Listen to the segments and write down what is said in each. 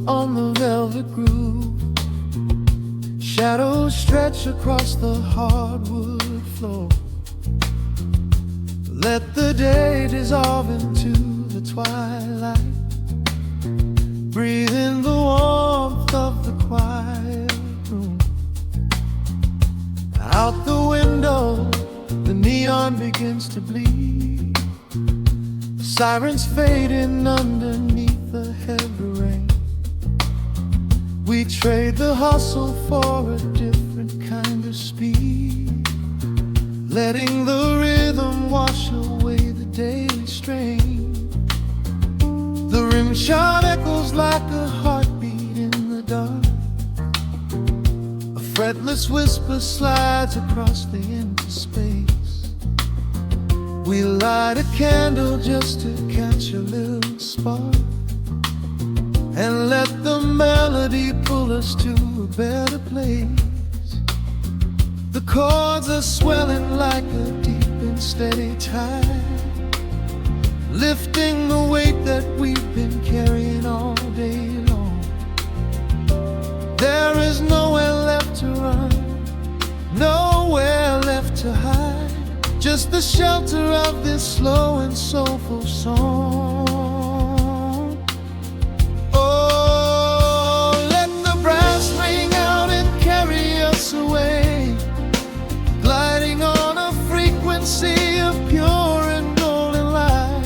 on the velvet groove. Shadows stretch across the hardwood floor. Let the day dissolve into the twilight. Breathe in the warmth of the quiet room. Out the window, the neon begins to bleed. The sirens fading underneath the heavy rain. We trade the hustle for a different kind of speed, letting the rhythm wash away the daily strain. The rim shot echoes like a heartbeat in the dark. A fretless whisper slides across the empty space. We light a candle just to catch a little spark, and let the melody pull us to a better place. The chords are swelling like a deep and steady tide, lifting the weight that we've been carrying all day long. There is nowhere left to run, nowhere left to hide, just the shelter of this slow and soulful song. Oh, let the brass ring out and carry us away, gliding on a frequency of pure and golden light.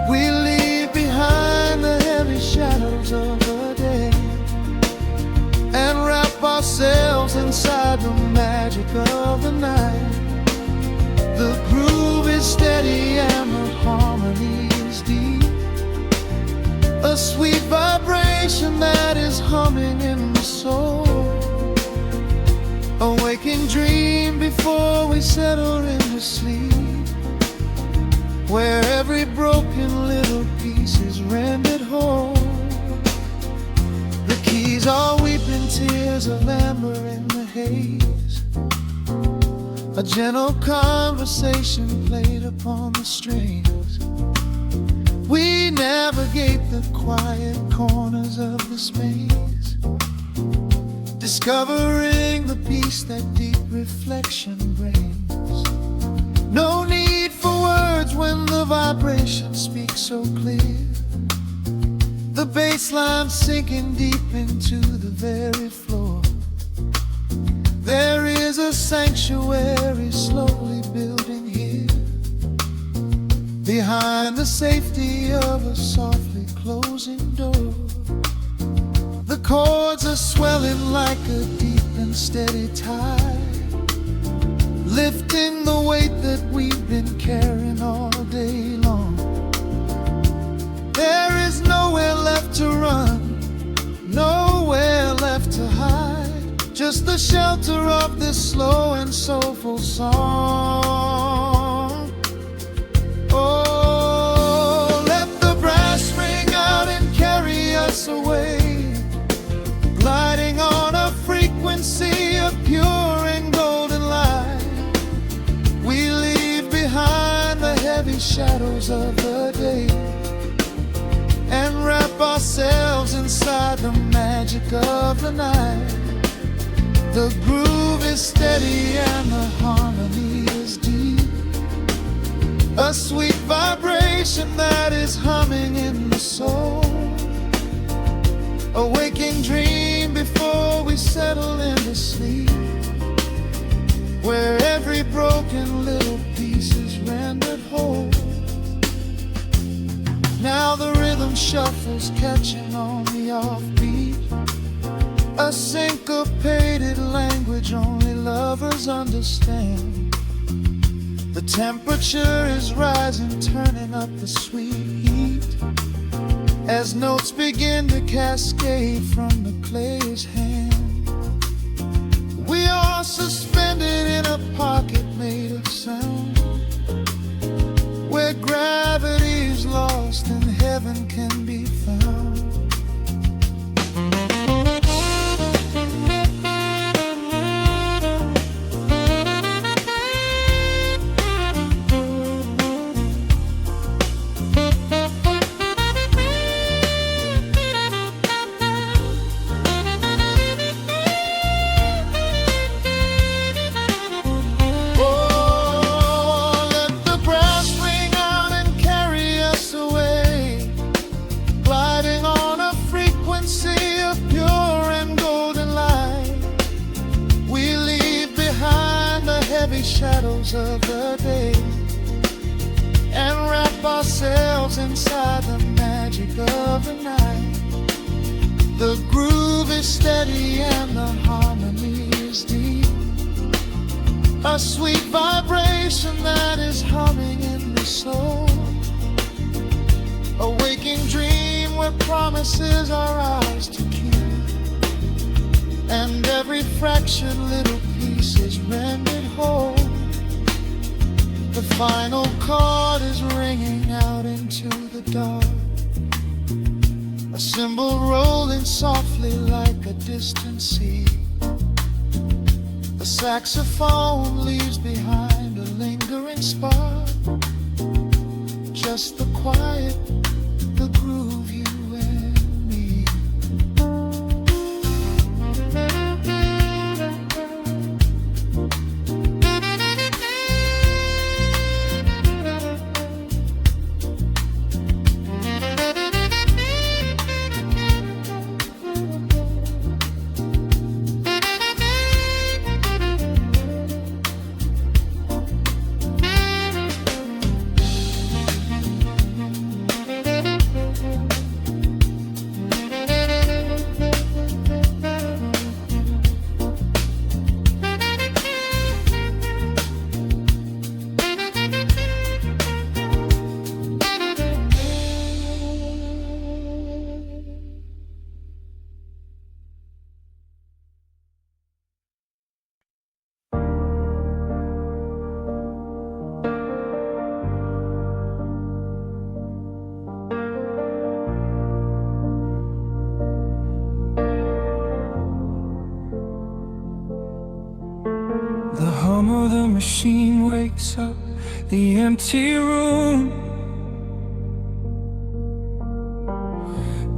We leave behind the heavy shadows of the day and wrap ourselves inside the magic of the night. The groove is steady and the harmony is deep, a sweet vibration that is humming in the soul. A waking dream before we settle into sleep, where every broken little piece is rendered whole. The keys are weeping tears of amber in the haze, a gentle conversation played upon the strings. We navigate the quiet corners of this maze, discovering the peace that deep reflection brings. No need for words when the vibration speaks so clear. The bass line sinking deep into the very floor. There is a sanctuary slowly building here, behind the safety of a softly closing door. The chords are swelling like a deep and steady tide, lifting the weight that we've been carrying all day long. There is nowhere left to run, nowhere left to hide, just the shelter of this slow and soulful song. Oh, let the brass ring out and carry us away, gliding on a frequency of pure and golden light. We leave behind the heavy shadows of the day and wrap ourselves inside the magic of the night. The groove is steady and the harmony is deep, a sweet vibration that is humming in the soul. A waking dream before we settle into sleep, where every broken little piece is rendered whole. Now the rhythm shuffles, catching on the offbeat, a syncopated language only lovers understand. The temperature is rising, turning up the sweet heat, as notes begin to cascade from the player's hand. We are suspended in a pocket made of sound, where gravity is lost and heaven can be found. gray shadows of the day and wrap ourselves inside the magic of the night. The groove is steady and the harmony is deep, a sweet vibration that is humming in the soul, a waking dream where promises are ours to keep, and every fractured little piece is rendered whole. The final chord is ringing out into the dark, a cymbal rolling softly like a distant sea. The saxophone leaves behind a lingering spark, just the quiet, the groove, you and me. The hum of the machine wakes up the empty room.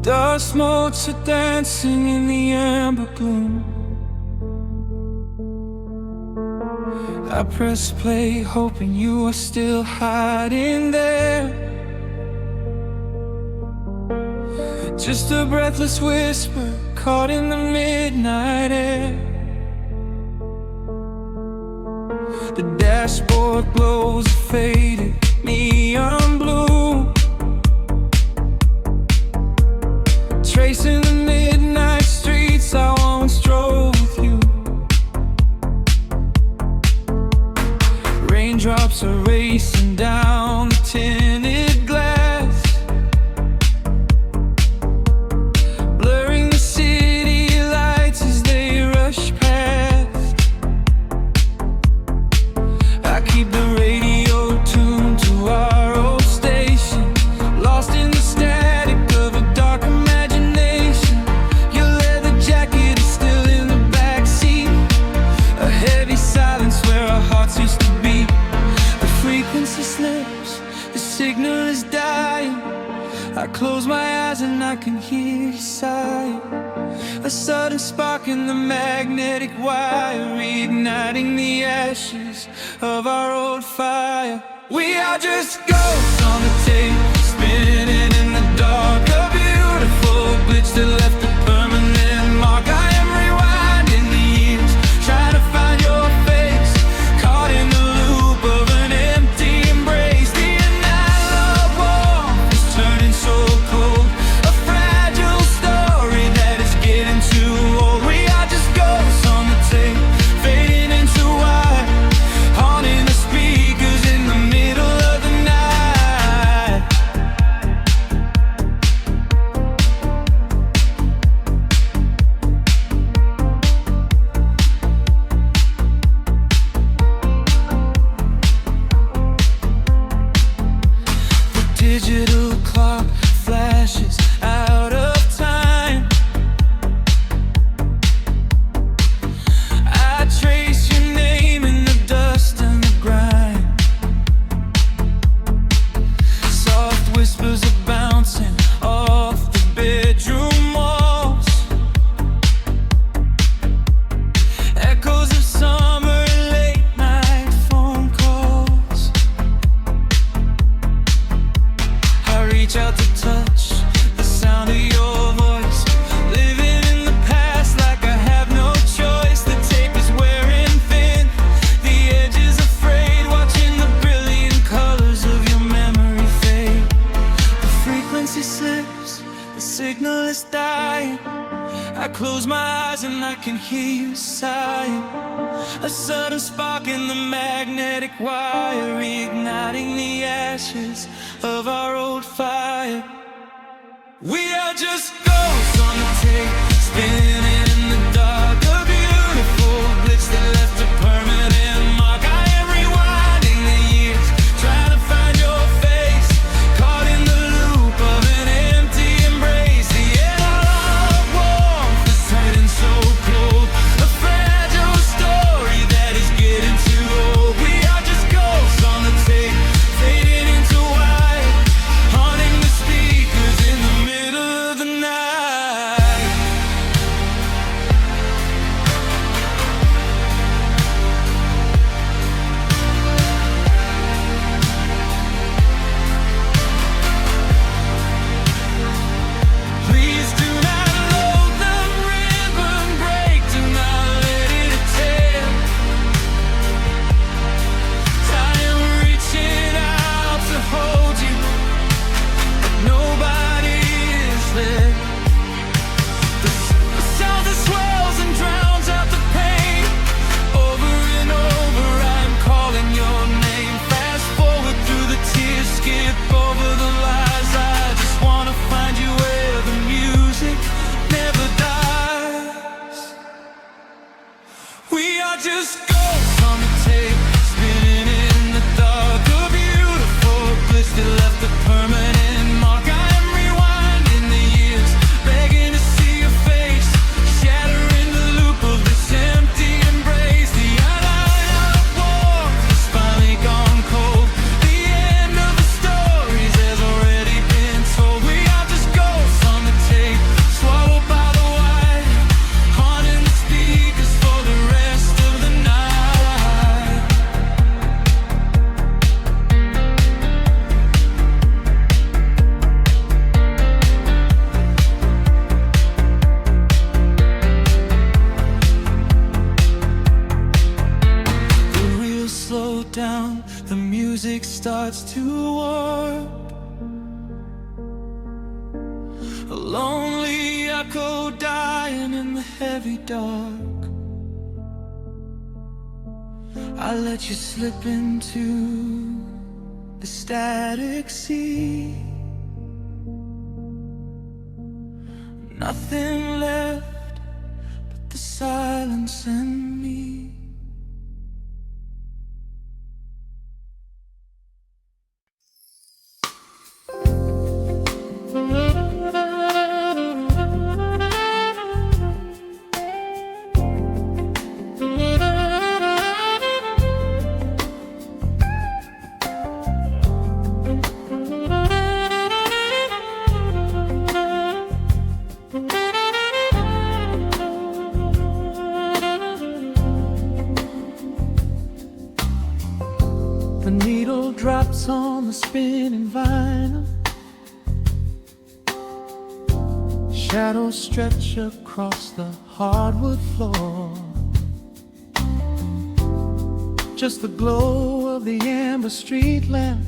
Dust motes are dancing in the amber gloom. I press play, hoping you are still hiding there. Just a breathless whisper caught in the midnight air. The dashboard glows a faded neon blue, tracing the midnight streets I once drove with you. Raindrops are racing down the tinted glass, blurring the city lights as they rush past. I keep the radio tuned to our old station, lost in the static of a dark imagination. Your leather jacket is still in the backseat, a heavy silence where our hearts used to beat. The frequency slips, the signal is dying. I close my eyes and I can hear you sighing, a sudden spark in the magnetic wire, reigniting the ashes of our old fire. We are just ghosts on the tape, spinning in the dark, a beautiful glitch that left a permanent mark. I am rewinding the years, trying to find your face, caught in the loop of an empty embrace. The analog warmth is turning so cold, a fragile story that is getting too old. We are just ghosts on the tape, fading into white, haunting the speakers in the middle of the night. can hear you sighing. A sudden spark in the magnetic wire, reigniting the ashes of our old fire. We are just ghosts on the tape, spinning in the dark. A beautiful glitch that left a permanent mark. I am rewinding the years, trying to find your face, caught in the loop of an empty embrace. The air of warmth is turning so cold, a fragile story that is getting too old. We are just ghosts on the tape, fading into white, haunting the speakers in the middle of the night. Please do not load the ribbon break, do not let it tear. I am reaching out to hold you, but nobody is there. The sound that swells and drowns out the pain. Over and over I'm calling your name. Fast forward through the tears, skip over the lies. I just wanna find you where the music never dies. We are just ghosts on the tape, spinning in the dark. A beautiful glitch that left a permanent mark. I am rewinding the years, begging to see your face, shattering the loop of this empty embrace. The outline of warmth has finally gone cold. The end of the stories has already been told. We are just ghosts on the tape, swallowed by the wire, haunting the speakers for the rest of the night. The reels slow down, the music starts to warp. A lonely echo dying in the heavy dark. I let you slip into the static sea. Nothing left but the silence and me. The needle drops on the spinning vinyl. Shadows stretch across the hardwood floor. Just the glow of the amber street lamp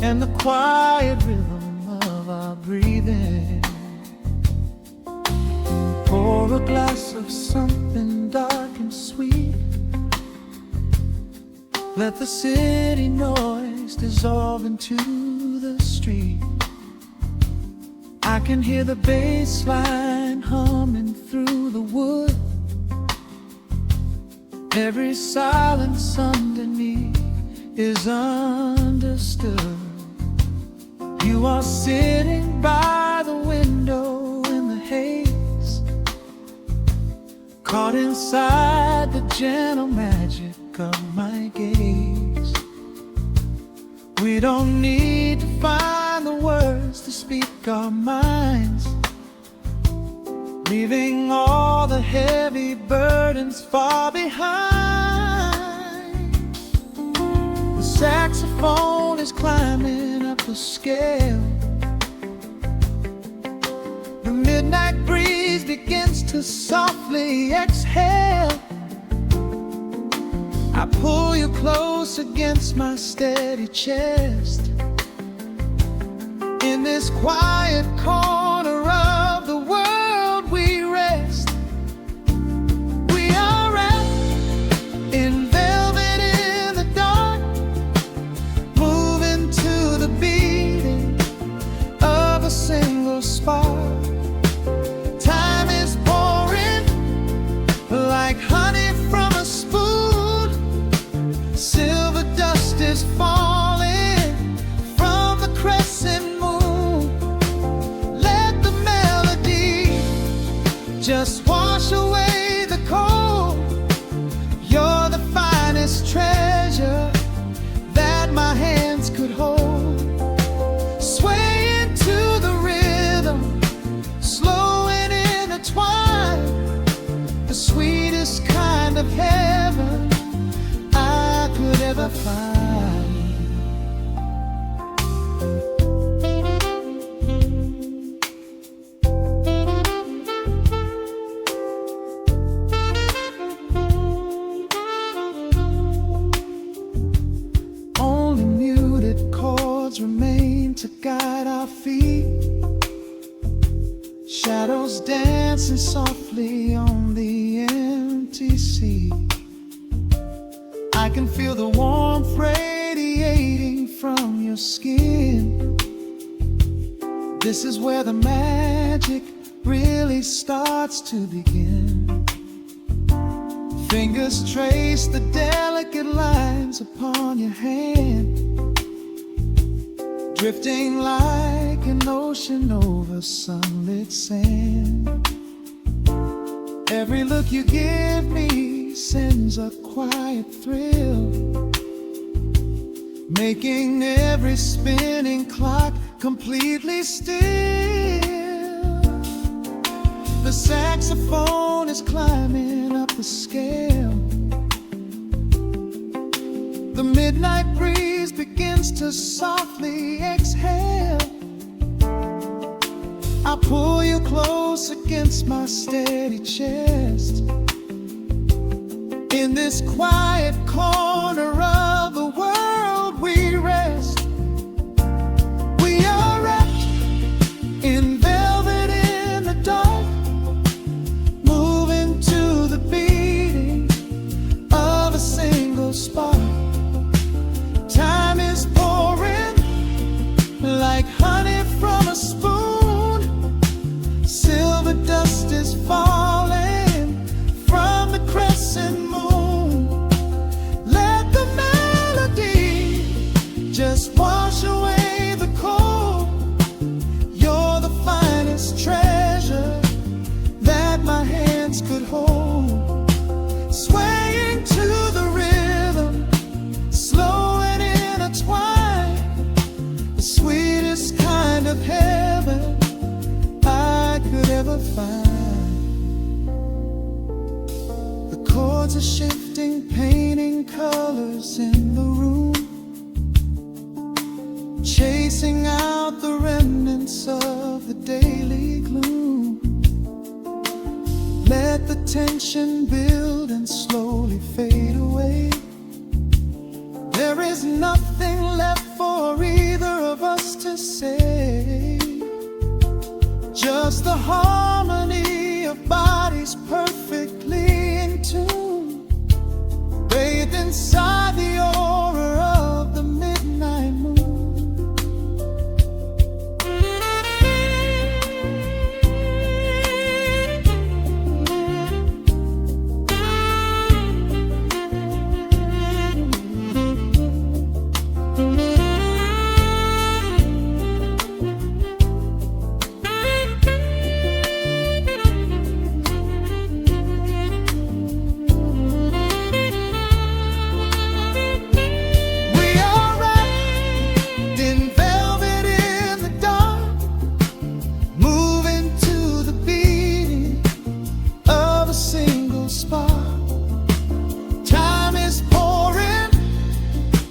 and the quiet rhythm of our breathing. Pour a glass of something dark and sweet. Let the city noise dissolve into the street. I can hear the bass line humming through the wood. Every silence underneath is understood. You are sitting by the window in the haze, caught inside the gentle magic of my gaze. We don't need to find the words to speak our minds, leaving all the heavy burdens far behind. The saxophone is climbing up the scale. The midnight breeze begins to softly exhale. I pull you close against my steady chest. In this quiet corner of the world sweetest kind of heaven I could ever find. Only muted chords remain to guide our feet, shadows dancing softly on the empty sea. I can feel the warmth radiating from your skin. This is where the magic really starts to begin. Fingers trace the delicate lines upon your hand, drifting like an ocean over sunlit sand. Every look you give me sends a quiet thrill, making every spinning clock completely still. The saxophone is climbing up the scale. The midnight breeze begins to softly exhale. I pull you close against my steady chest. In this quiet corner of the world we rest. We are wrapped in velvet in the dark, moving to the beating of a single spark. Time is pouring like honey from a spoon. Silver dust is falling from the crescent moon. Let the melody just wash away the cold. You're the finest treasure that my hands could hold. Swaying to the rhythm, slow and intertwined, the sweetest kind of heaven I could ever find. The chords are shifting, painting colors in the room, chasing out the remnants of the daily gloom. Let the tension build and slowly fade away. There is nothing left for either of us to say, just the harmony of bodies perfectly in tune, bathed inside the aura of the midnight moon.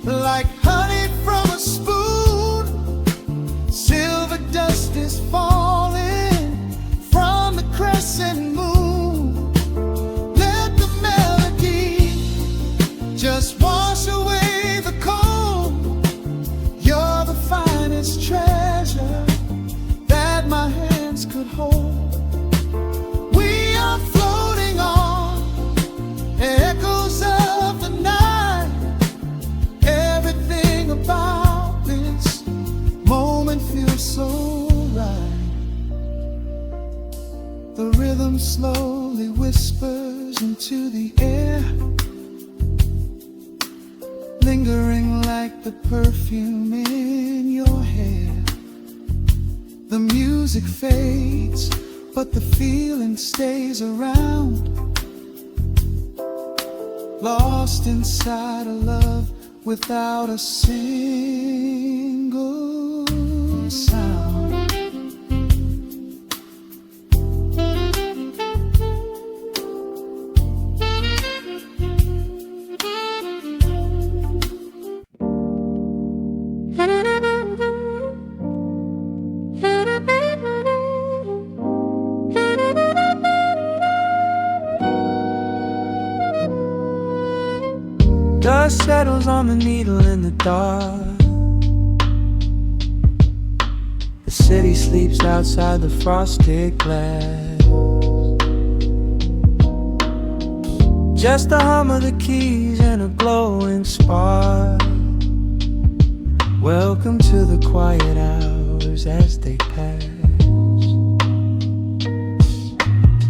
Like honey from a spoon, silver dust is falling from the crescent moon. Let the melody just wash away the cold. You're the finest treasure that my hands could hold. We are floating on echoes of the night. Everything about this moment feels so right. The rhythm slowly whispers into the air, lingering like the perfume in your hair. The music fades, but the feeling stays around, lost inside a love without a single sound. Dust settles on the needle in the dark. The city sleeps outside the frosted glass. Just the hum of the keys and a glowing spark. Welcome to the quiet hours as they pass.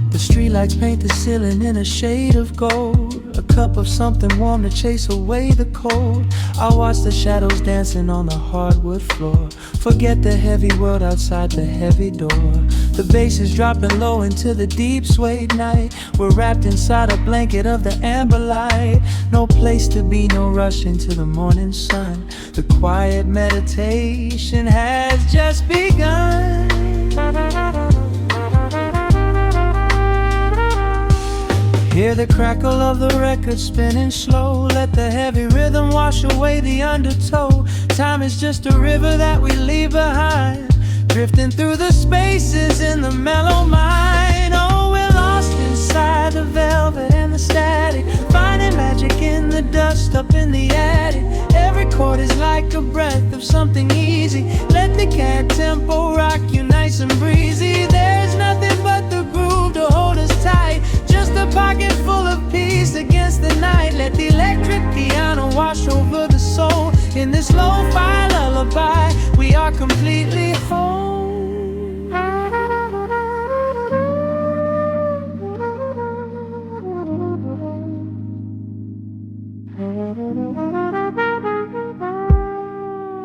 The streetlights paint the ceiling in a shade of gold. A cup of something warm to chase away the cold. I watch the shadows dancing on the hardwood floor. Forget the heavy world outside the heavy door. The bass is dropping low into the deep suede night. We're wrapped inside a blanket of the amber light. No place to be, no rush into the morning sun. The quiet meditation has just begun. Hear the crackle of the record spinning slow. Let the heavy rhythm wash away the undertow. Time is just a river that we leave behind, drifting through the spaces in the mellow mind. Oh, we're lost inside the velvet and the static, finding magic in the dust up in the attic. Every chord is like a breath of something easy. Let the cat tempo rock you nice and breezy. There's nothing but the groove to hold us tight. Just a pocket full of peace against the night. Let the electric piano wash over the soul. In this lo-fi lullaby, we are completely whole.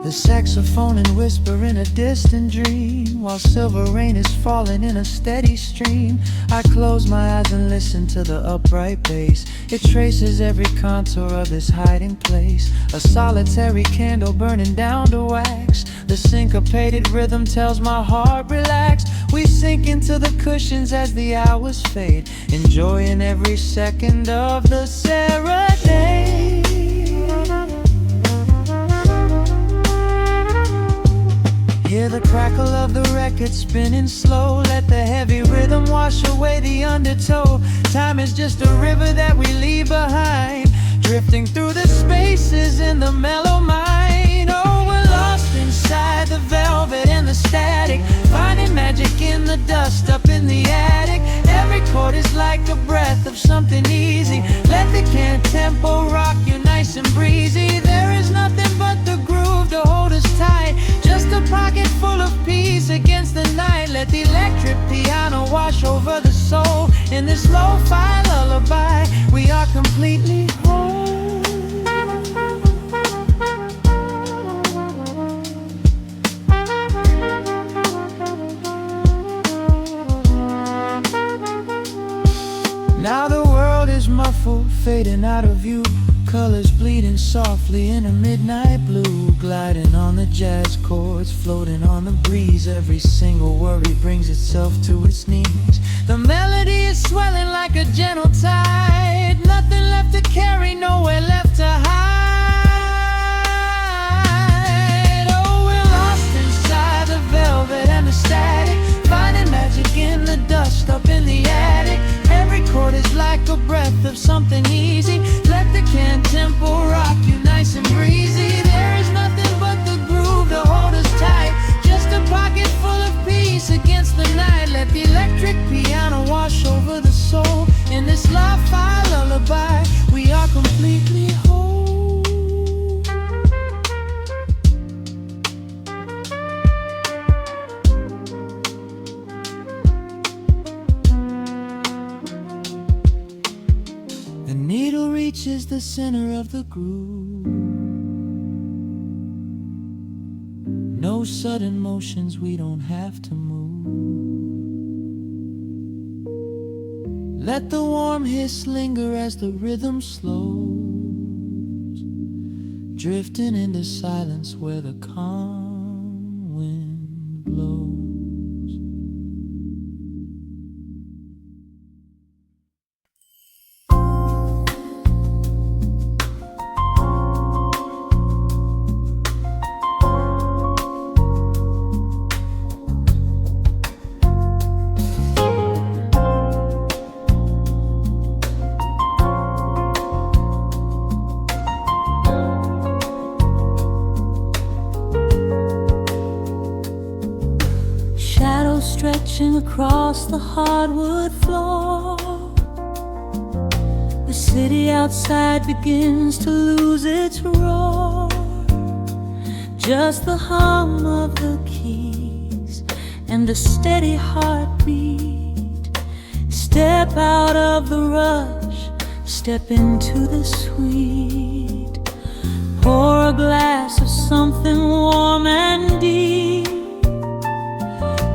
The saxophone and whisper in a distant dream, while silver rain is falling in a steady stream. I close my eyes and listen to the upright bass. It traces every contour of this hiding place. A solitary candle burning down to wax. The syncopated rhythm tells my heart relax. We sink into the cushions as the hours fade, enjoying every second of the serenade. Hear the crackle of the record spinning slow. Let the heavy rhythm wash away the undertow. Time is just a river that we leave behind, drifting through the spaces in the mellow mind. Oh, we're lost inside the velvet and the static, finding magic in the dust up in the attic. Every chord is like a breath of something easy. Let the can tempo rock you nice and breezy. There is nothing but the groove to hold us tight. Just a pocket full of peace against the night. Let the electric piano wash over the soul. In this lo-fi lullaby, we are completely whole. Now the world is muffled, fading out of view. Colors bleeding softly in a midnight blue, gliding on the jazz chords, floating on the breeze. Every single worry brings itself to its knees. The melody is swelling like a gentle tide. Nothing left to carry, nowhere left to hide. Oh, we're lost inside the velvet and the static, finding magic in the dust up in the attic. Every chord is like a breath of something easy. Let the can tempo rock you nice and breezy. There is nothing but the groove to hold us tight. Just a pocket full of peace against the night. Let the electric piano wash over the soul. In this lo-fi lullaby, we are completely whole. The needle reaches the center of the groove. No sudden motions, we don't have to move. Let the warm hiss linger as the rhythm slows, drifting into silence where the calm wind blows. crashing across the hardwood floor. The city outside begins to lose its roar. Just the hum of the keys and a steady heartbeat. Step out of the rush, step into the sweet. Pour a glass of something warm and deep.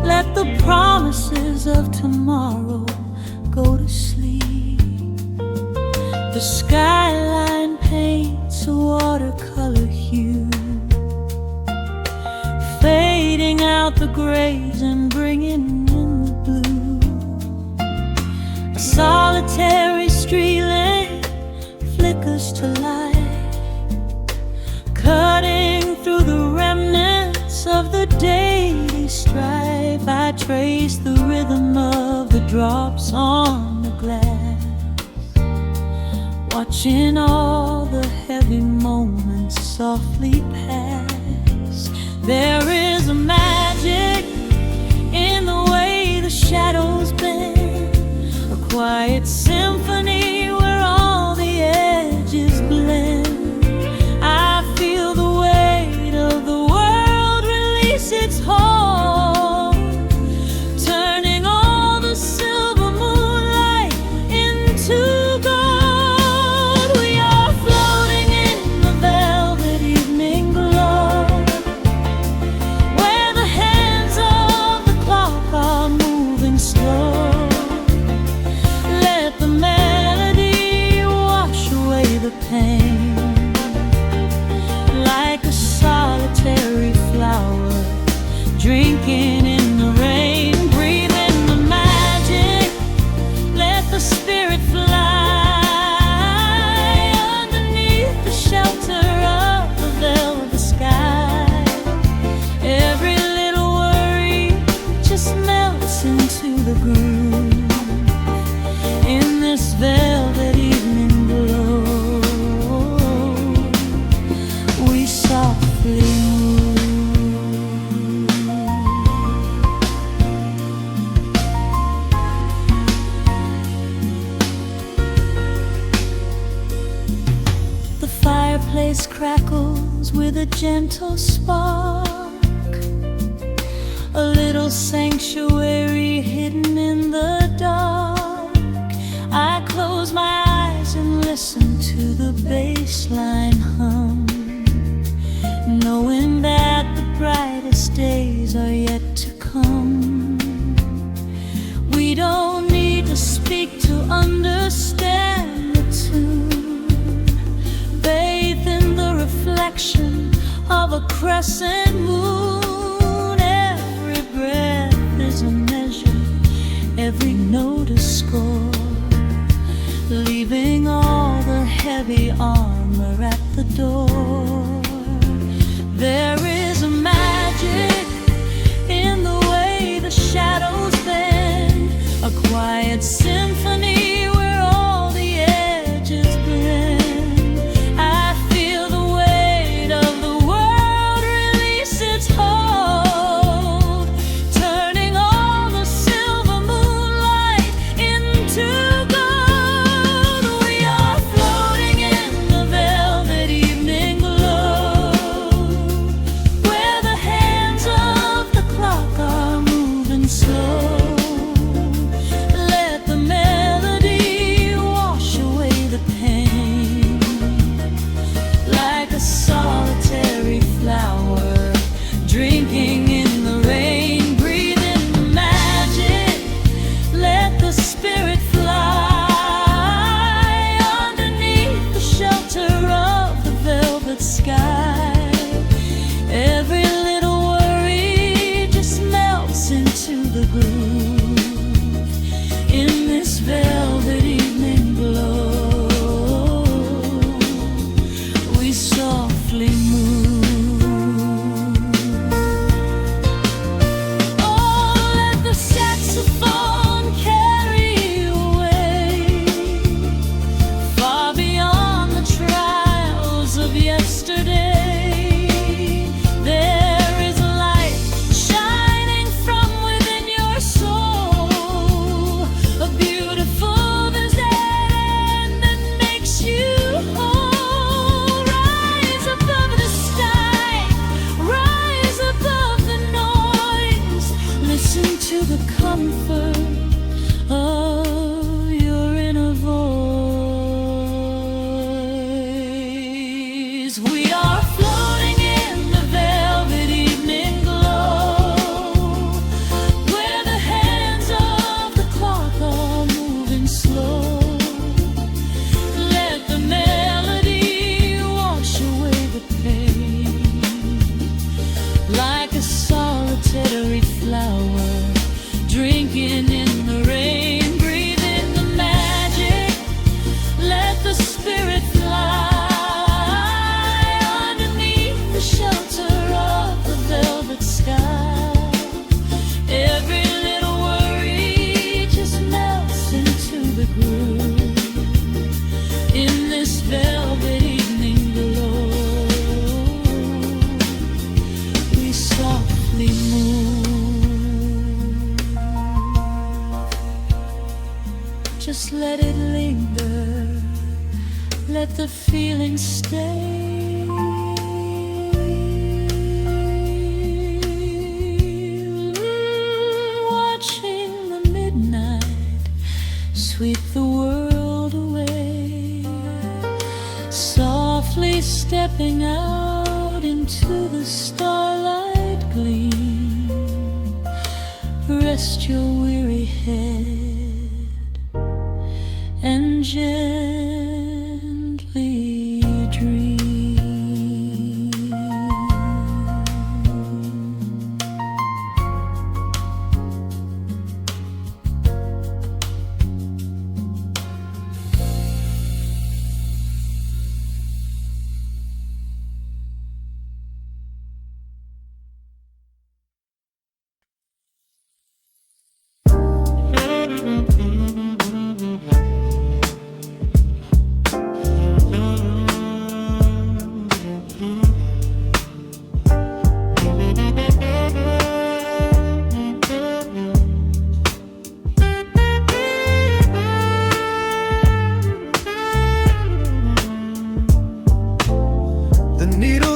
Let the promises of tomorrow go to sleep. The skyline paints a watercolor hue, fading out the grays and bringing in the blue. A solitary street lamp flickers to life, cutting through the remnants of the daily strife. I trace the rhythm of the drops on the glass, watching all the heavy moments softly pass. There is a magic in the way the shadows bend, a quiet symphony where all the edges blend. I feel the weight of the world release its hold, turning all the silver moonlight into gold. We are floating in the velvet evening glow, where the hands of the clock are moving slow. Let the melody wash away the pain, like a solitary flower drinking in the rain. Breathe in the magic, let the spirit fly underneath the shelter of the velvet sky. Every little worry just melts into the groove in this velvet evening glow. We softly move. The fireplace crackles with a gentle spark, a little sanctuary hidden in the dark. I close my eyes and listen to the bass line hum, knowing that the brightest days are yet to come. We don't need to speak to understand the tune. Bathe in the reflection of a crescent moon. Every breath is a measure, every note a score, leaving all the heavy armor at the door. There is a magic in the way the shadows bend, a quiet symphony where all the edges blend. I feel the weight of the world release its hold, turning all the silver moonlight into gold. We are floating in the velvet evening glow, let the feeling stay. Watching the midnight sweep the world away, softly stepping out into the starlight gleam. Rest your weary head and gently dream.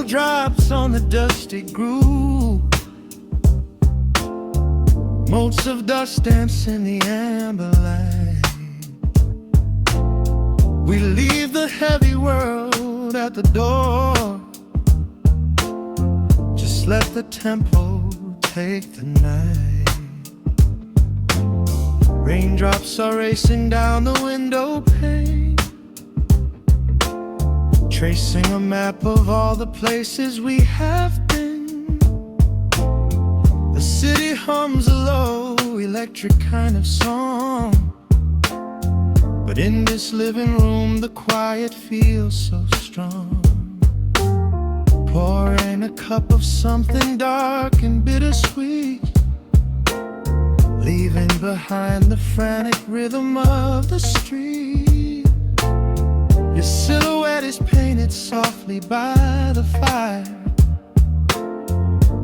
Drops on the dusty groove, motes of dust dance in the amber light. We leave the heavy world at the door. Just let the tempo take the night. Raindrops are racing down the window pane, tracing a map of all the places we have been. The city hums a low, electric kind of song, but in this living room the quiet feels so strong. Pouring a cup of something dark and bittersweet, leaving behind the frantic rhythm of the street. Your silhouette is painted softly by the fire,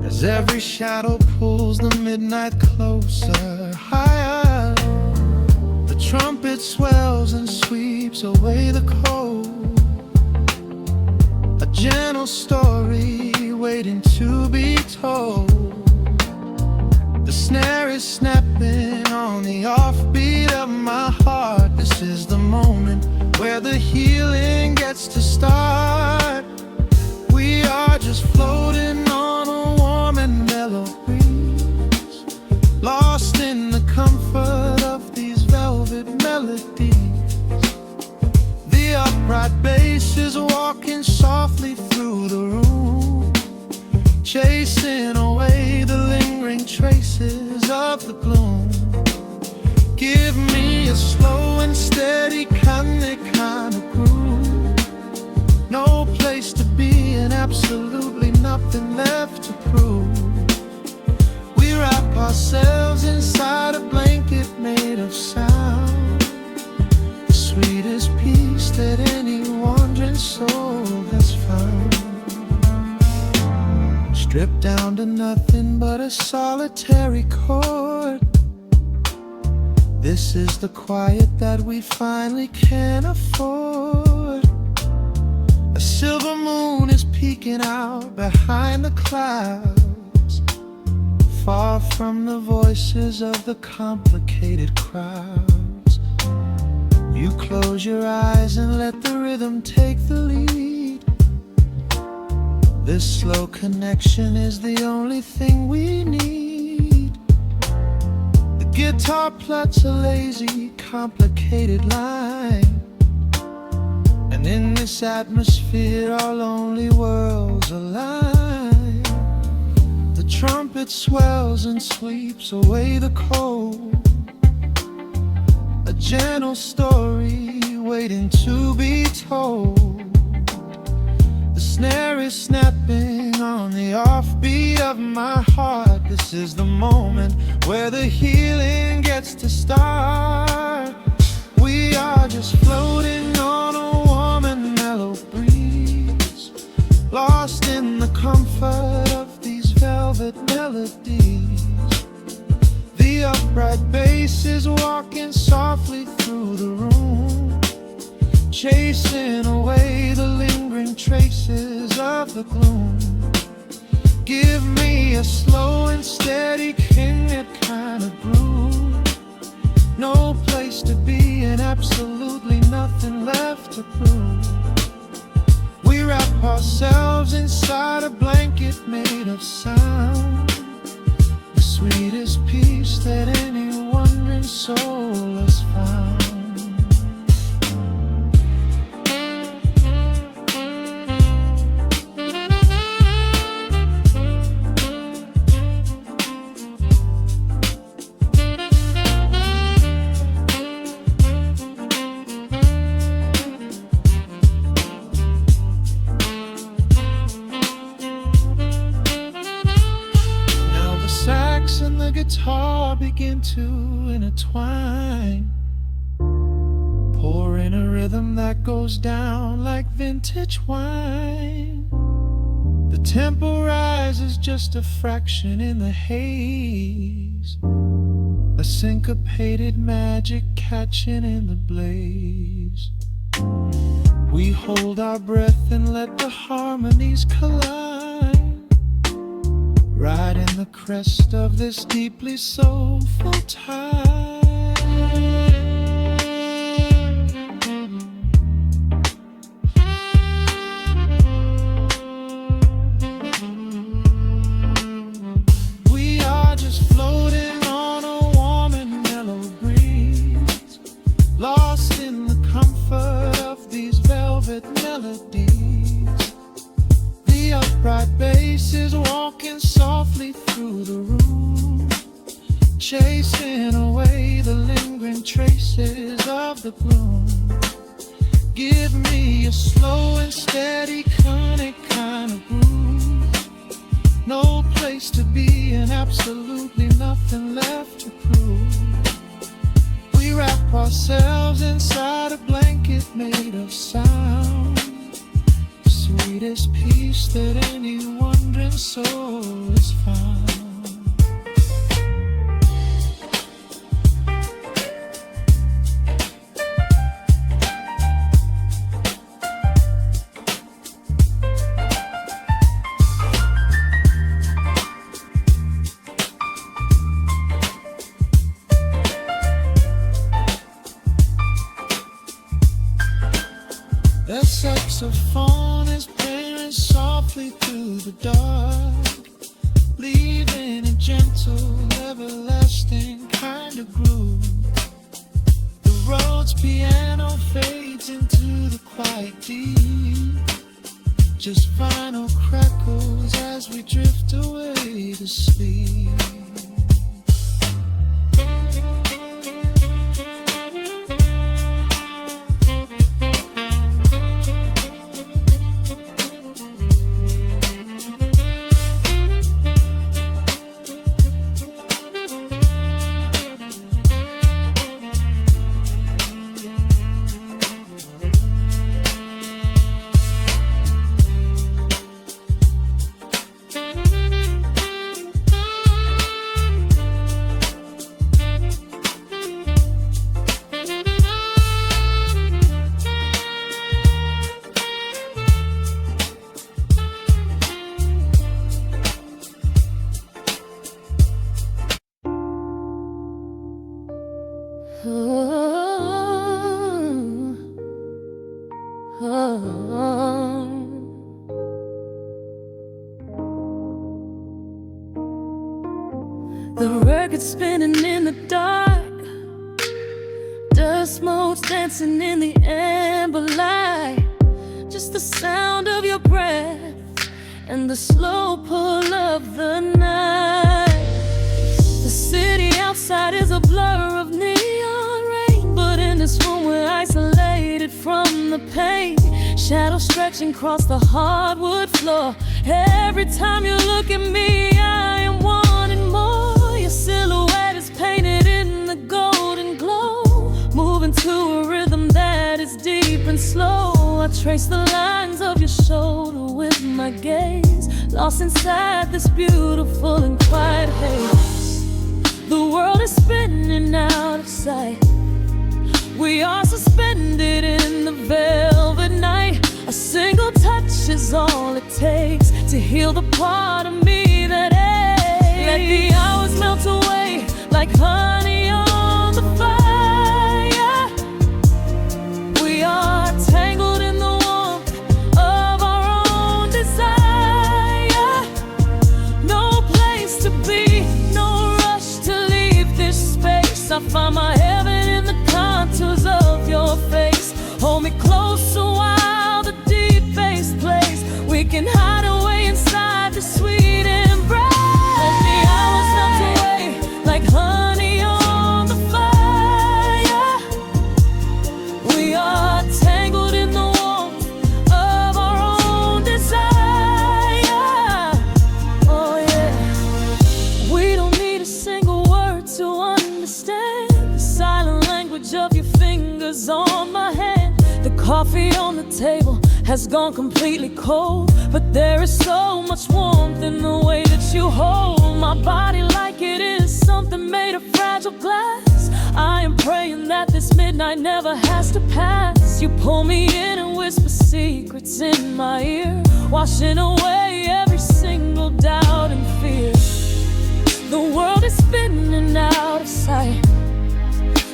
as every shadow pulls the midnight closer, higher. The trumpet swells and sweeps away the cold, a gentle story waiting to be told. The snare is snapping on the offbeat of my heart. This is the moment where the healing gets to start. We are just floating on a warm and mellow breeze, lost in the comfort of these velvet melodies. The upright bass is walking softly through the room, chasing away the lingering traces of the gloom. Give me a slow and steady kind of groove, no place to be and absolutely nothing left to prove. We wrap ourselves inside a blanket made of sound, the sweetest peace that any wandering soul has found. Stripped down to nothing but a solitary chord, this is the quiet that we finally can afford. A silver moon is peeking out behind the clouds, far from the voices of the complicated crowds. You close your eyes and let the rhythm take the lead. This slow connection is the only thing we need. The guitar plucks a lazy, complicated line, and in this atmosphere our lonely worlds align. The trumpet swells and sweeps away the cold, a gentle story waiting to be told. The snare is snapping on the offbeat of my heart. This is the moment where the healing gets to start. We are just floating on a warm and mellow breeze, lost in the comfort of these velvet melodies. The upright bass is walking softly through the room, chasing away the lingering traces of the gloom. Give me a slow and steady Kinget kind of groove. No place to be and absolutely nothing left to prove. We wrap ourselves inside a blanket made of sound, the sweetest peace that any wandering soul has found. And the guitar begin to intertwine, pouring a rhythm that goes down like vintage wine. The tempo rises just a fraction in the haze, a syncopated magic catching in the blaze. We hold our breath and let the harmonies collide, riding the crest of this deeply soulful tide. We are just floating on a warm and mellow breeze, lost in the comfort of these velvet melodies. The upright bass is walking softly through the room, chasing away the lingering traces of the gloom. Give me a slow and steady conic kind of groove. No place to be and absolutely nothing left to prove. We wrap ourselves inside a blanket made of sound, sweetest peace that any wandering soul has found. The saxophone is playing softly through the dark, leaving a gentle, everlasting kind of groove. The Rhodes piano fades into the quiet deep, just vinyl crackles as we drift away to sleep. The record's spinning in the dark, dust motes dancing in the amber light. Just the sound of your breath and the slow pull of the night. The city outside is a blur of neon rain, but in this room we're isolated from the pain. Shadows stretching across the hardwood floor. Every time you look at me, I am wanting more. Your silhouette is painted in the golden glow, moving to a rhythm that is deep and slow. I trace the lines of your shoulder with my gaze, lost inside this beautiful and quiet haze. The world is spinning out of sight, We are suspended in the velvet night. A single touch is all it takes to heal the part of me that aches. Let the hours melt away like honey on the fire. We are tangled in the warmth of our own desire. No place to be, no rush to leave this space. I find my heaven in the contours of your face. Hold me closer while the deep bass plays. We can hide away inside the sweet embrace. Let the hours melt away like honey on the fire. We are tangled in the warmth of our own desire. Oh yeah. We don't need a single word to understand the silent language of your fingers on my hand. The coffee on the table has gone completely cold, but there is so much warmth in the way that you hold my body like it is something made of fragile glass. I am praying that this midnight never has to pass. You pull me in and whisper secrets in my ear, washing away every single doubt and fear. The world is spinning out of sight.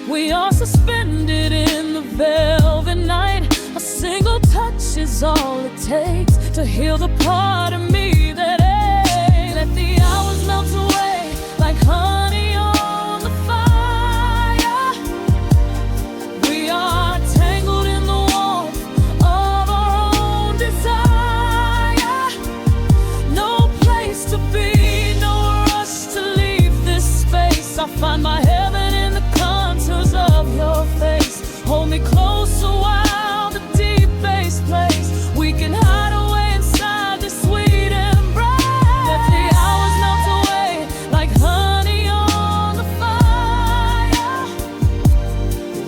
We are suspended in the velvet night. A single touch is all it takes to heal the part of me that aches. Let the hours melt away like honey on the fire. We are tangled in the warmth of our own desire. No place to be, no rush to leave this space. I find my heaven in the contours of your face. Hold me closer while the deep bass plays. We can hide away inside this sweet embrace. Let the hours melt away like honey on the fire.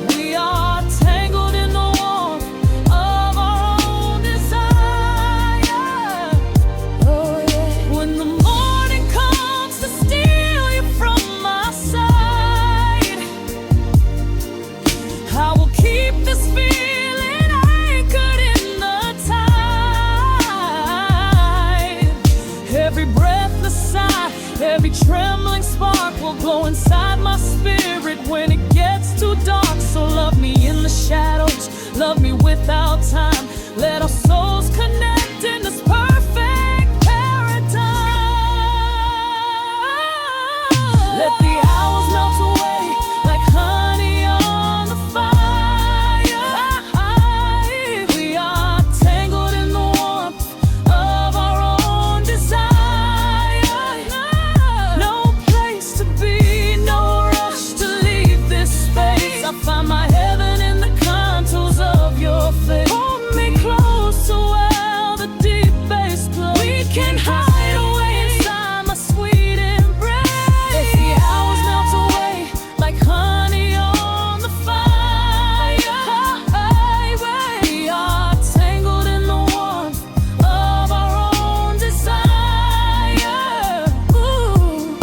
We are tangled in the warmth of our own desire. Oh yeah. When the morning comes to steal you from my side, I will keep this feeling anchored in the tide. Every breathless sigh, every trembling spark will glow inside my spirit when it gets too dark. So love me in the shadows, love me without time. Let our souls connect in this perfect paradise. Let the hours melt away like honey on the fire. We are tangled in the warmth of our own desire. No place to be, no rush to leave this space. I find my heaven in the contours of your face. Hold me closer while the deep bass plays. We can hide away inside my sweet embrace. Let the hours melt away like honey on the fire. We are tangled in the warmth of our own desire. Ooh,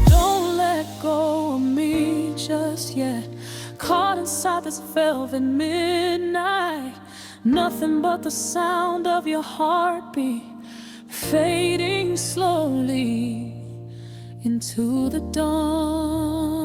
don't let go of me just yet. Caught inside this velvet midnight. Nothing but the sound of your heartbeat fading slowly into the dawn.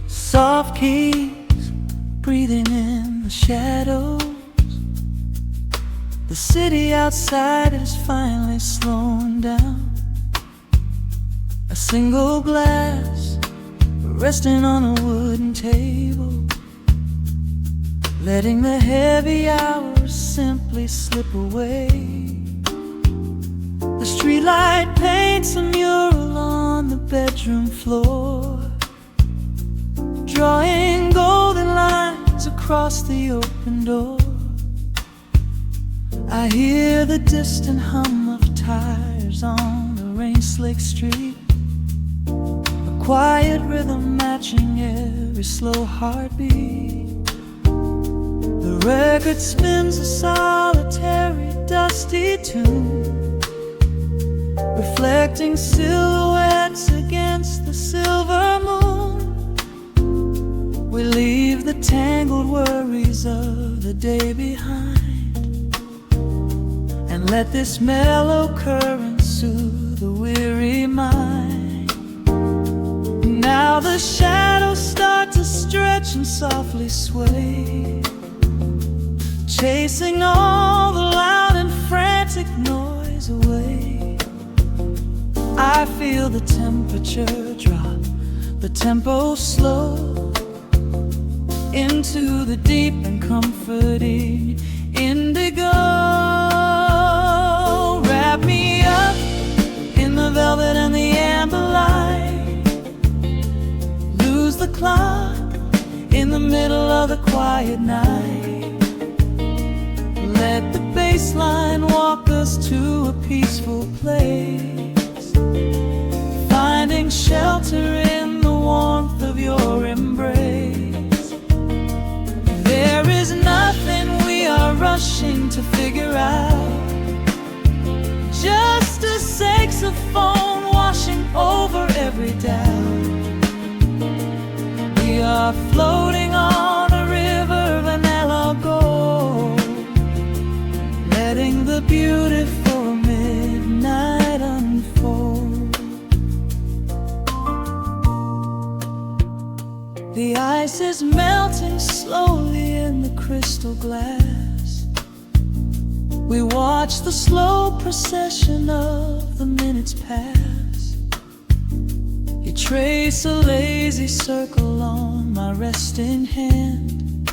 Soft keys breathing in the shadows. The city outside is finally slowing down. A single glass resting on a wooden table, letting the heavy hours simply slip away. The streetlight paints a mural on the bedroom floor. drawing golden lines across the open door. I hear the distant hum of tires on a rain-slick street, a quiet rhythm matching every slow heartbeat. The record spins a solitary, dusty tune, reflecting silhouettes against the silver moon. We leave the tangled worries of the day behind and let this mellow current soothe the weary mind. Now the shadows start to stretch and softly sway, chasing all the loud and frantic noise away. I feel the temperature drop, the tempo slow, into the deep and comforting indigo. Wrap me up in the velvet and the amber light, lose the clock in the middle of the quiet night. Let the bass line walk us to a peaceful place, finding shelter in the warmth of your embrace. There is nothing we are rushing to figure out, just a saxophone washing over every doubt. We are floating on a river vanilla gold, letting the beautiful midnight unfold. The ice is melting slowly in the crystal glass. We watch the slow procession of the minutes pass. You trace a lazy circle on my resting hand,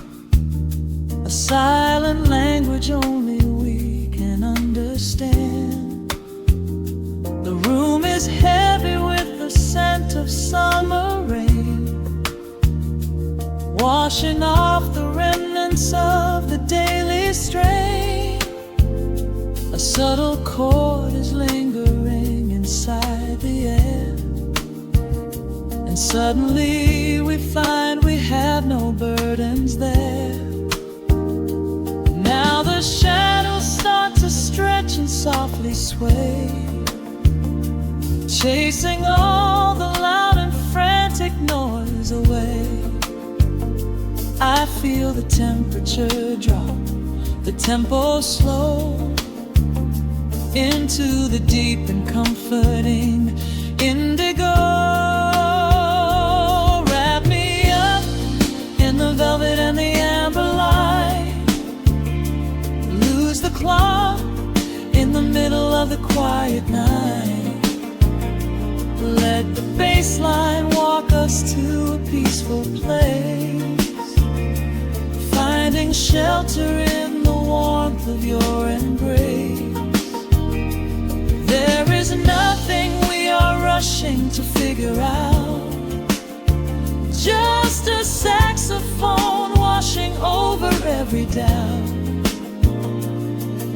a silent language only we can understand. The room is heavy with the scent of summer rain, washing off the remnants of the daily strain. A subtle chord is lingering inside the air, and suddenly we find we have no burdens there. Now the shadows start to stretch and softly sway, chasing all the loud and frantic noise away. I feel the temperature drop, the tempo slow, into the deep and comforting indigo. Wrap me up in the velvet and the amber light, lose the clock in the middle of the quiet night. Let the bass line walk us to a peaceful place, finding shelter in the warmth of your embrace. There is nothing we are rushing to figure out, just a saxophone washing over every doubt.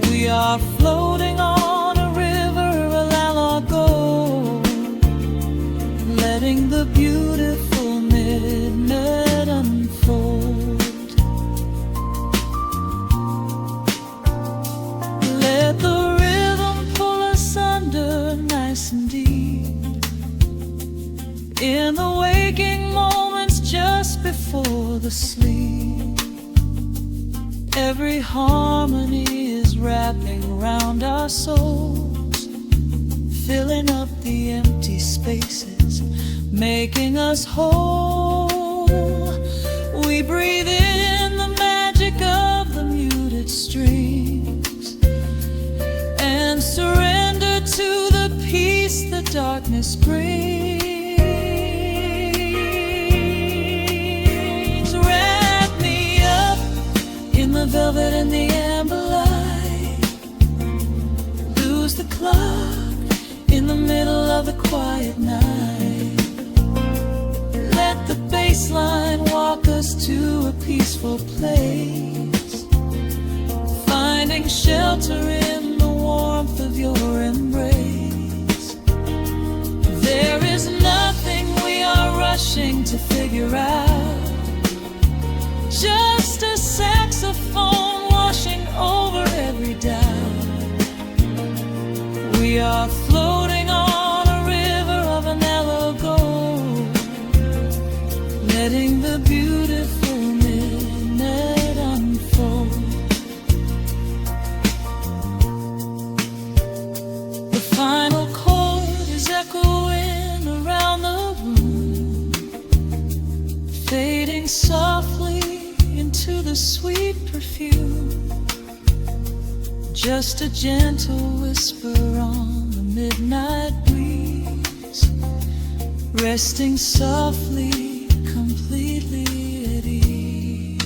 We are floating on a river, a la gold, letting the beautiful midnight unfold. Let the nice and deep in the waking moments just before the sleep. Every harmony is wrapping around our souls, filling up the empty spaces, making us whole. We breathe in the magic of the muted strings and surrender to the peace the darkness brings. Wrap me up in the velvet and the amber light, lose the clock in the middle of the quiet night. Let the bass line walk us to a peaceful place, finding shelter in the warmth of your embrace. There is nothing we are rushing to figure out, just a saxophone washing over every doubt. We are floating on a river of a mellow gold, letting the beautiful midnight unfold. The final chord is echoing around the room, fading softly into the sweet perfume. Just a gentle whisper on the midnight breeze, resting softly, completely at ease.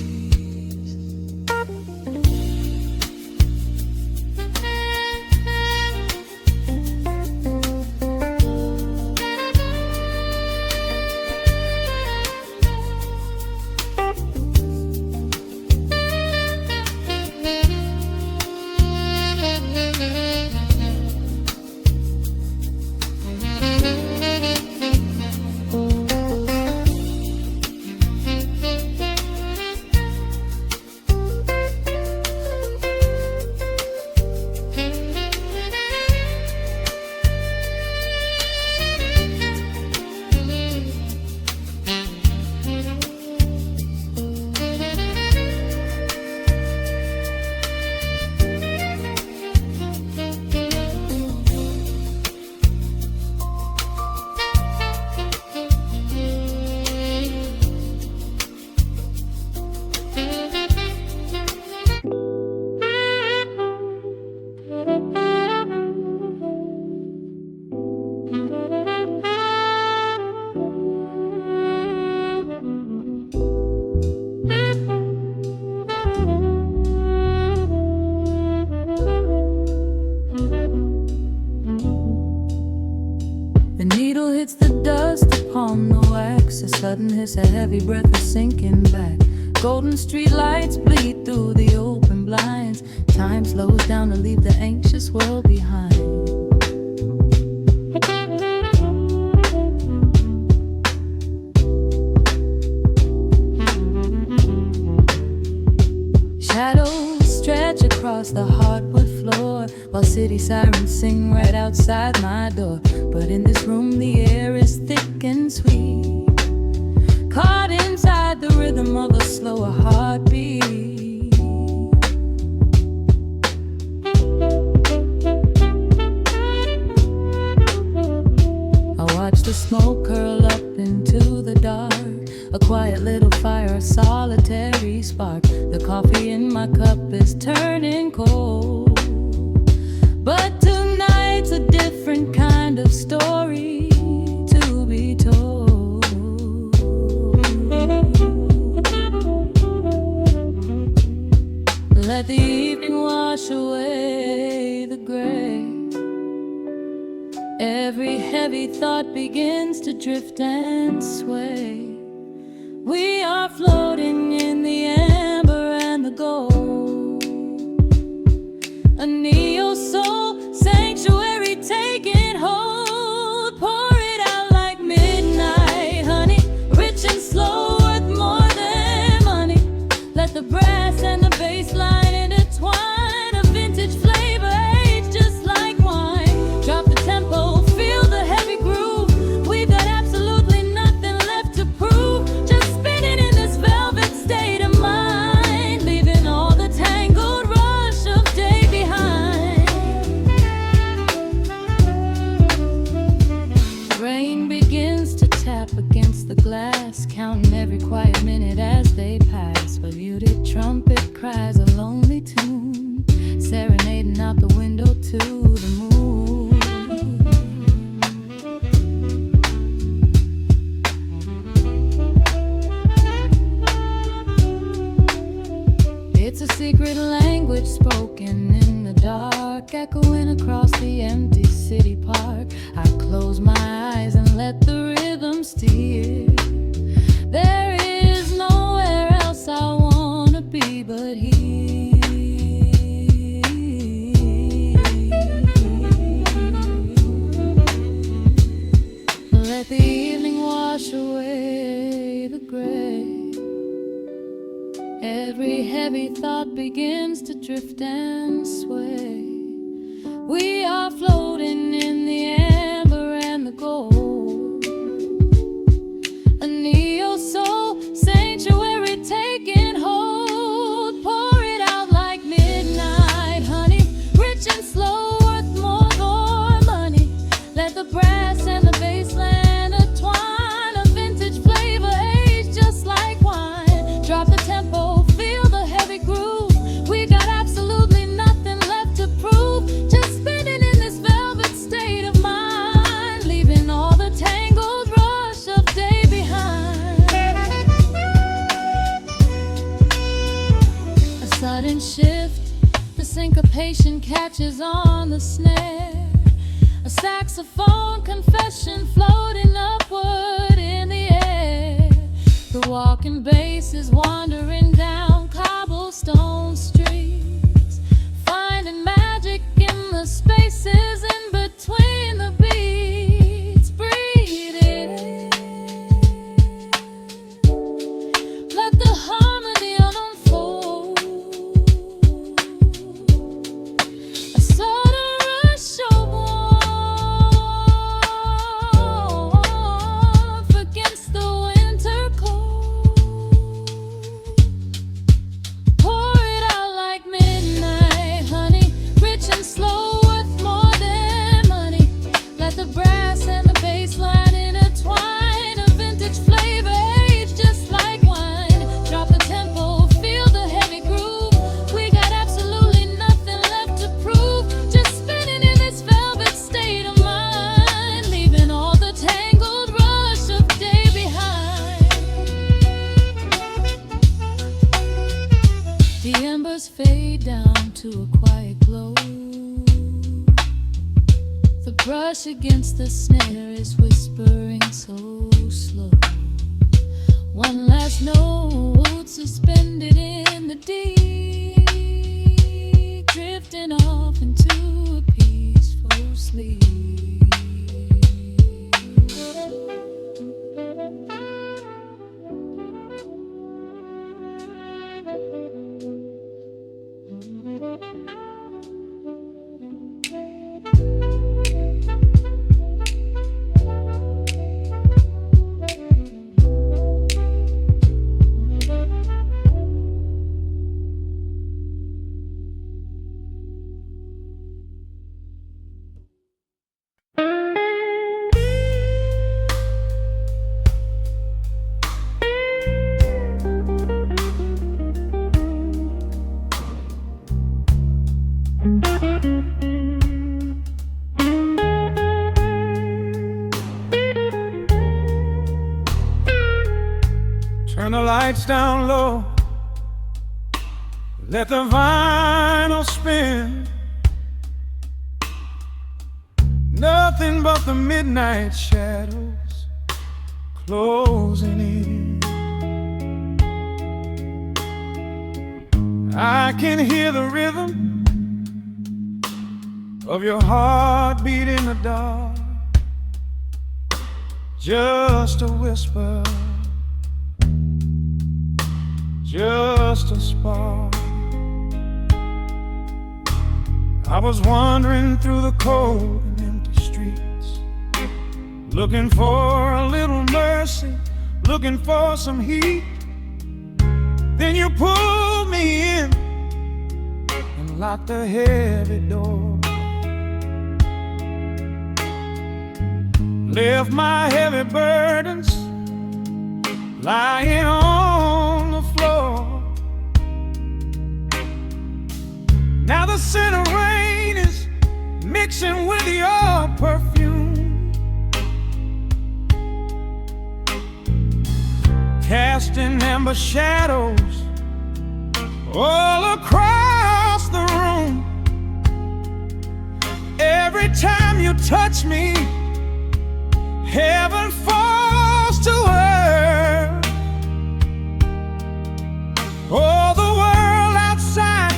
The needle hits the dust upon the wax, a sudden hiss, a heavy breath, a sinking back. Golden street lights bleed through the open blinds. Time slows down to leave the anxious world behind. Shadows stretch across the hardwood floor, while city sirens sing right outside my door. But in this room the air is thick and sweet, caught inside the rhythm of a slower heartbeat. I watch the smoke curl up into the dark, a quiet little fire, a solitary spark. The coffee in my cup is turning cold, but tonight's a different kind of story to be told. Let the evening wash away the gray. Every heavy thought begins to drift and sway. We are floating in the amber and the gold, a neo-soul sanctuary taking hold. Pour it out like midnight honey, rich and slow, worth more than money. Let the brass and the bass line intertwine, a vintage flavor aged just like wine. Drop the tempo, feel the heavy groove. We've got absolutely nothing left to prove, just spinning in this velvet state of mind, leaving all the tangled rush of day behind. Rain begins to tap against the glass, counting every quiet minute as they pass. A muted trumpet cries a lonely tune, serenading out the window to the moon. It's a secret language spoken in the dark, echoing across the empty city park. I close my eyes and let the rhythm steer. There Every heavy thought begins to drift and sway. We are floating in the amber and the gold, a neo-soul sanctuary taking hold. Pour it out like midnight honey, rich and slow, worth more than money. Let the brass and the bassline entwine, a vintage flavor aged just like wine. Drop the tempo, feel the heavy groove. We got absolutely nothing left to prove, just spinning in this velvet state of mind, leaving all the tangled rush of day behind. A sudden shift, the syncopation catches on the snare, a saxophone confession floating upward in the air. The walking bass is wandering down cobblestone streets, finding magic in the spaces in between the beats. Breathe it in, let the harmony unfold. A sudden rush of warmth against the winter cold. Pour it out like midnight honey, rich and slow, worth more than money. Let the brass and the bassline intertwine, a vintage flavor aged just like wine. Drop the tempo, feel the heavy groove. We got absolutely nothing left to prove, just spinning in this velvet state of mind, leaving all the tangled rush of day behind. The embers fade down to a quiet glow. The brush against the snare is whispering so slow. One last note suspended in the deep, drifting off into a peaceful sleep. Turn the lights down low, let the vinyl spin. Nothing but the midnight shadows closing in. I can hear the rhythm of your heartbeat in the dark, just a whisper, just a spark. I was wandering through the cold and empty streets, looking for a little mercy, looking for some heat. Then you pulled me in and locked the heavy door, left my heavy burdens lying on the floor. Now the scent of rain is mixing with your perfume, casting amber shadows all across the room. Every time you touch me, heaven falls to earth. Oh, the world outside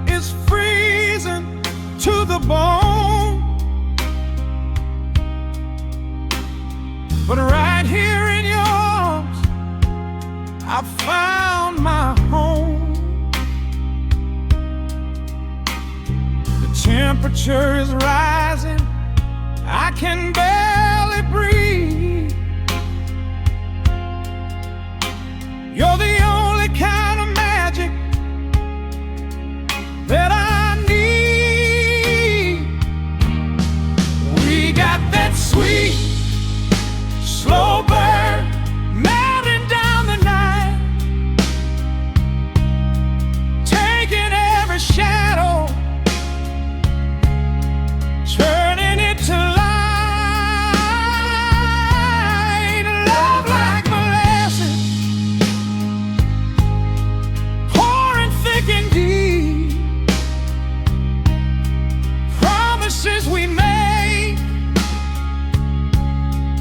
is freezing to the bone, but right here in your arms I found my home. temperature is rising, I can barely breathe. You're the only kind of magic that I need. We got that sweet, slow burn melting down the night, taking every shadow, turning it to light. Love like molasses, pouring thick and deep. Promises we make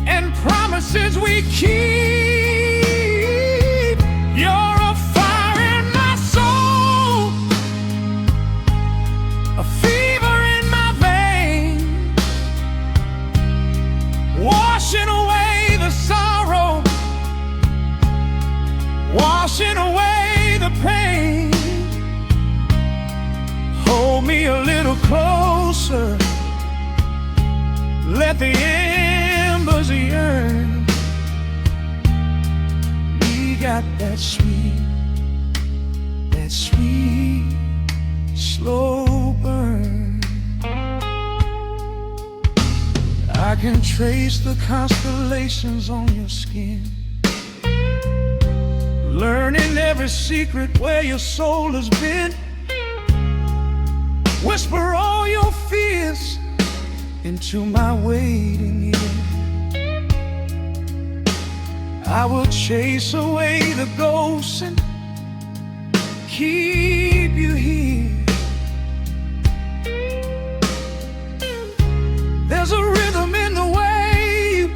and promises we keep. You're a fire in my soul, a fever in my veins, washing away the sorrow, washing away the pain. Hold me a little closer, let the embers yearn. We got that sweet, slow burn. I can trace the constellations on your skin, learning every secret where your soul has been. Whisper all your fears into my waiting ear. I will chase away the ghosts and keep you here. There's a rhythm in the way you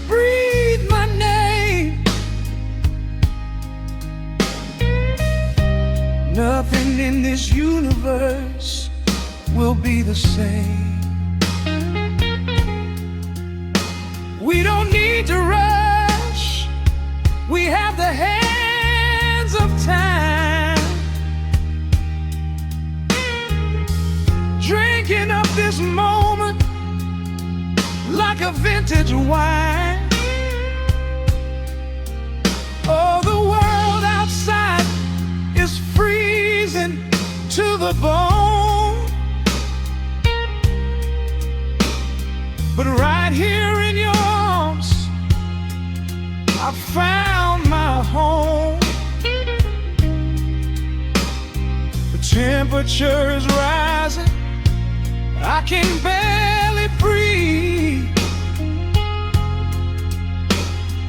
breathe my name. Nothing in this universe will be the same. We don't need to rush, we have the hands of time, drinking up this moment like a vintage wine. Oh, the world outside is freezing to the bone, but right here in your arms I found my home. The temperature is rising, I can barely breathe.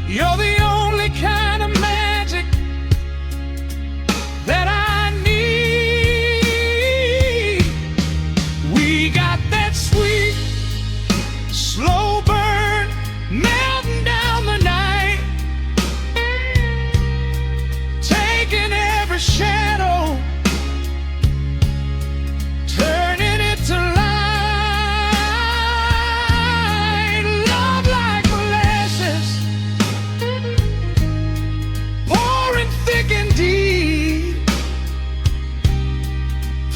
You're the only kind of magic that I need. We got that sweet, slow burn melting down the night, taking every shadow, turning it to light. Love like molasses, pouring thick and deep.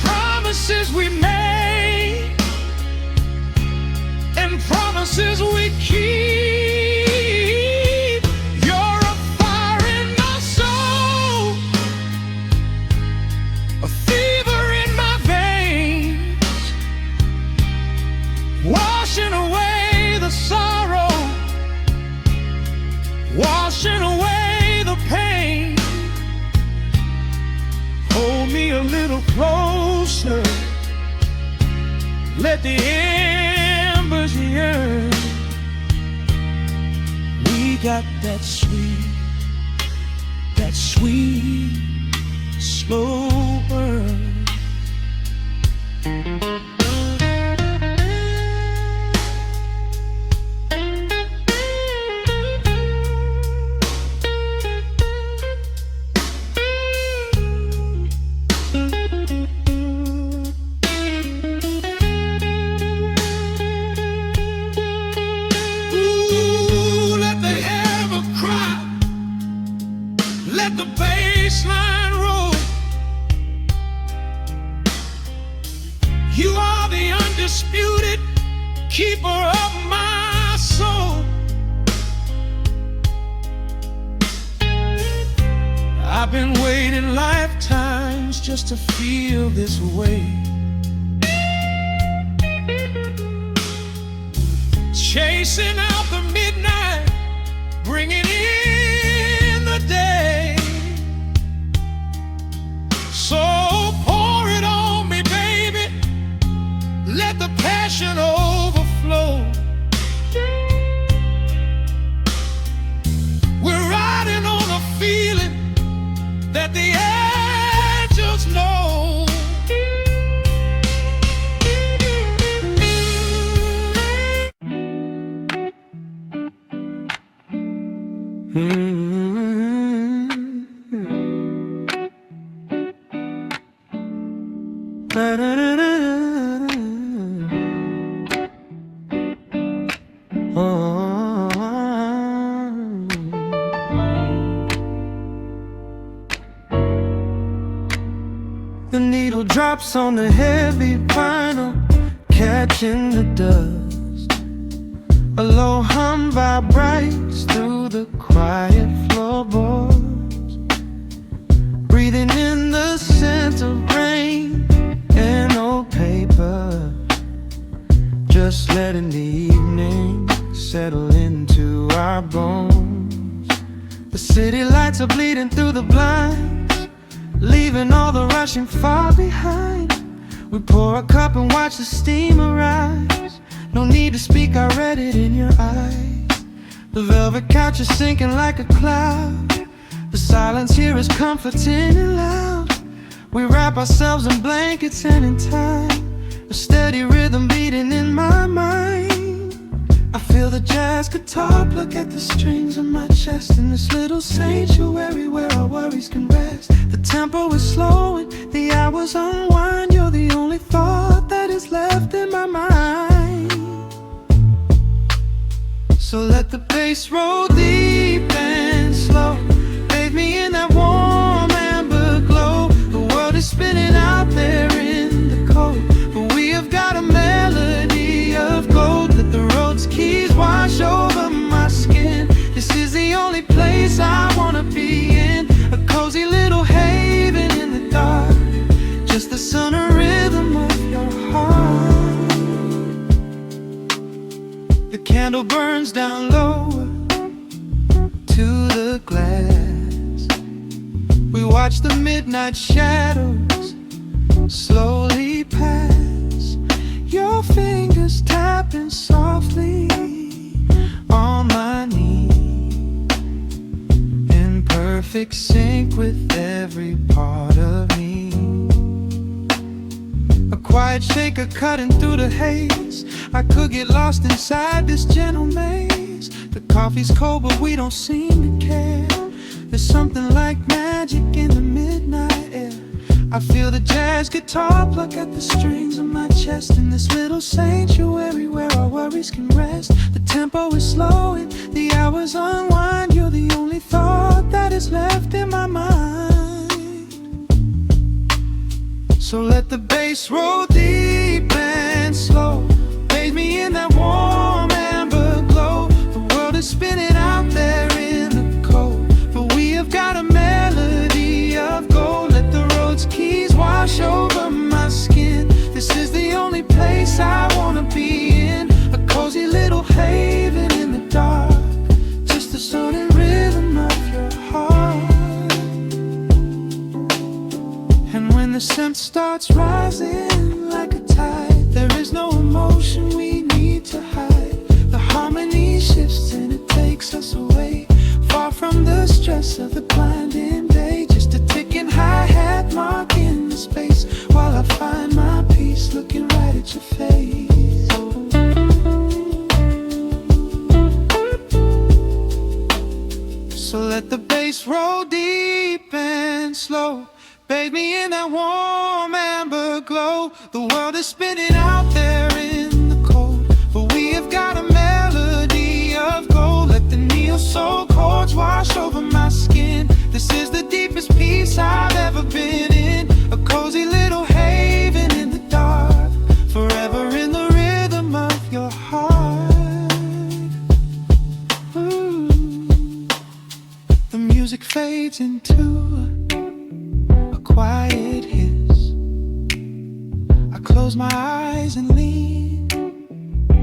Promises we made and promises we keep. You're a fire in my soul, a fever in my veins, washing away the sorrow, washing away the pain. Hold me a little closer, let the embers yearn. We got that sweet, slow burn. Let the baby keeper of my soul. I've been waiting lifetimes just to feel this way. Chasing out the midnight, bringing in the day. So pour it on me, baby, let the passion overflow. We're riding on a feeling that the angels know. The needle drops on the heavy vinyl, catching the dust. A low hum vibrates through the quiet floorboards, breathing in the scent of rain and old paper. Just letting the evening settle into our bones. The city lights are bleeding through the blinds, leaving all the rushing far behind. We pour a cup and watch the steam arise. No need to speak, I read it in your eyes. The velvet couch is sinking like a cloud. The silence here is comforting and loud. We wrap ourselves in blankets and in time, a steady rhythm beating in my mind. I feel the jazz guitar pluck at the strings of my chest, in this little sanctuary where our worries can rest. The tempo is slowing, the hours unwind. You're the only thought that is left in my mind. So let the bass roll deep and slow, bathe me in that warm amber glow. The world is spinning out there in the cold, but we have got a melody of gold. Let the road's keys wash over my skin. This is the only place I wanna be in, a cozy little haven in the dark, just the sun and rhythm of your heart. The candle burns down lower to the glass. We watch the midnight shadows slowly pass. Your fingers tapping softly on my knee, in perfect sync with every part of me. A quiet shaker cutting through the haze. I could get lost inside this gentle maze. The coffee's cold but we don't seem to care. There's something like magic in the midnight air. I feel the jazz guitar pluck at the strings of my chest, in this little sanctuary where our worries can rest. The tempo is slowing, the hours unwind. You're the only thought that is left in my mind. So let the bass roll deep and slow, bathe me in that warm amber glow. The world is spinning out there in the cold, but we have got a melody of gold. Let the road's keys wash over my skin. This is the only place I wanna be in, a cozy little haven in the dark, just the sound and rhythm of your heart. And when the scent starts rising like a tide, there is no emotion we need to hide. The harmony shifts and it takes us away, far from the stress of the blinding day. Just a ticking hi-hat marking the space, while I find my peace looking right at your face. So let the bass roll deep and slow, bathe me in that warm amber glow. The world is spinning out there in the cold, but we have got a melody of gold. Let the neo-soul chords wash over my skin. This is the deepest peace I've ever been in, a cozy little haven in the dark, forever in the rhythm of your heart. close my eyes and lean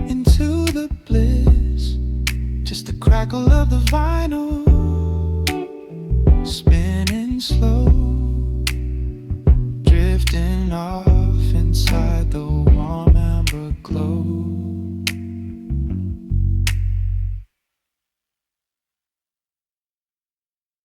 into the bliss. Just the crackle of the vinyl spinning slow, drifting off.